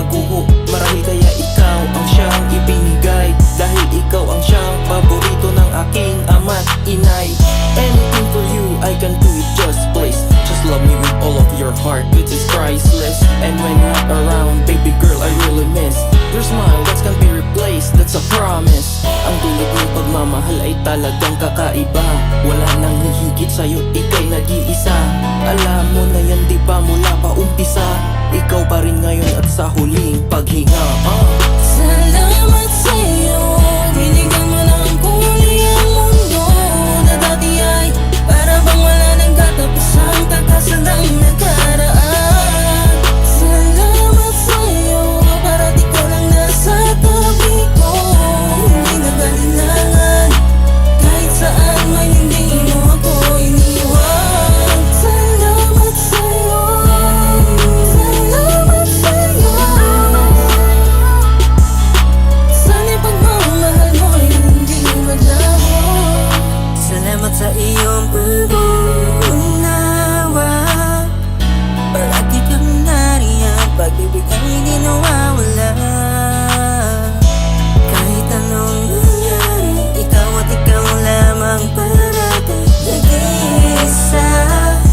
pagkuho. Marahil kaya ikaw ang siyang ibinigay, dahil ikaw ang siyang paborito ng aking ama't inay. Anything for you, I can do it, just please. Just love me with all of your heart, which is priceless. And when you're not around, baby girl, I really miss your smile that can't be replaced, that's a promise. Ang dulot ng pagmamahal ay talagang kakaiba. Wala nang hihigit sa'yo, ika'y nag-iisa. Alam mo na yan diba mula pa umpisa, ikaw pa rin ngayon at sa huling paghinga. Salamat sa'yo, binigyan mo ng kulay ang mundo na dati ay para bang wala nang katapusang takasadang nakaraan. Salamat sa'yo, parati ko lang nasa tabi ko, hindi nag-alinlangan, kahit saan man hindi mo ako iniwan. Salamat sa'yo, salamat sa'yo. Sana'y pagmamahal mo'y hindi maglaho. Salamat sa iyong pag-uunawa, parati kang nariyan, pag-ibig ang hindi nawawala. Kahit anong nangyari, ikaw at ikaw lamang parati nag-iisa.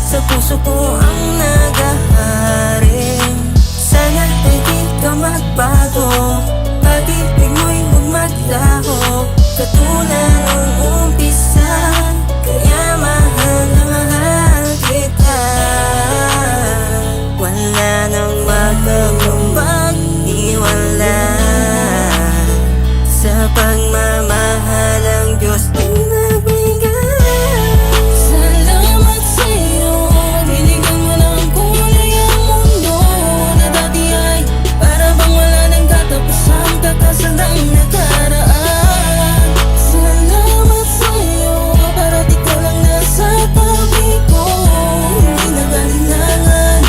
Sa puso ko ang nag-ahari, sana ay di ka magbago, pag-ibig mo'y huwag maglaho, katulad nung umpisa. Kaya mahal na mahal kita, wala nang magkakapag-iwala. Sa pagmamahal ang Diyos ay nagbigay. Salamat sa'yo, binigyan mo ng kulay ang mundo na dati ay para bang wala nang katapusang takasadang nakaraan. Salamat sa'yo, parati ko lang nasa tabi ko, hindi nag-alinlangan,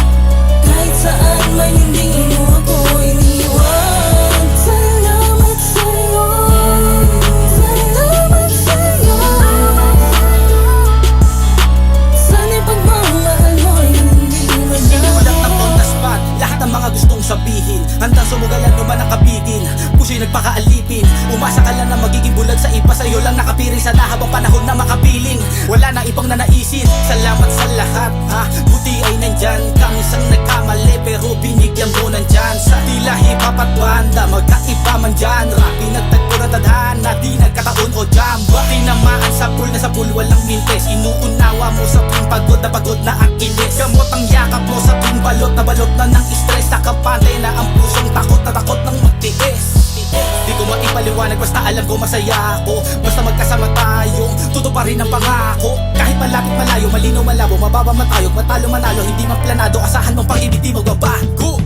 kahit saan man hindi mo ako iniwan. Salamat sa'yo, salamat sa'yo. Sana'y pagmamahal mo'y hindi Sinulat ng on maglaho. the spot, lahat ng mga gustong sabihin, handang sumugalan naman ang kapitin, puso'y nagpakaalipin. Umasa ka lang na magiging bulag sa iba, sa'yo lang nakapiring sana habang panahon na makapiling. Wala nang ibang nanaisin, salamat sa lahat ha. Buti ay nandyan kang isang nagkamali, pero binigyan mo ng chance. Tila hip-hop at banda, magkaiba man dyan, rap pinagtagpo ng tadhana, di nagkataon o jamba. Tinamaan sa pool, walang mintes, inuunawa mo sa tuwing pagod na ang inis. Gamot ang yakap mo sa tuwing balot na ng stress. Nakapante na ang pusong takot na takot ng magtiis. Di ko maipaliwanag, basta alam ko masaya ako, basta magkasama tayong tutuparin ang pangako. Kahit malapit malayo, malinaw malabo, mababa matayog, matalo manalo, hindi man planado, asahan mong pag-ibig di magbabago.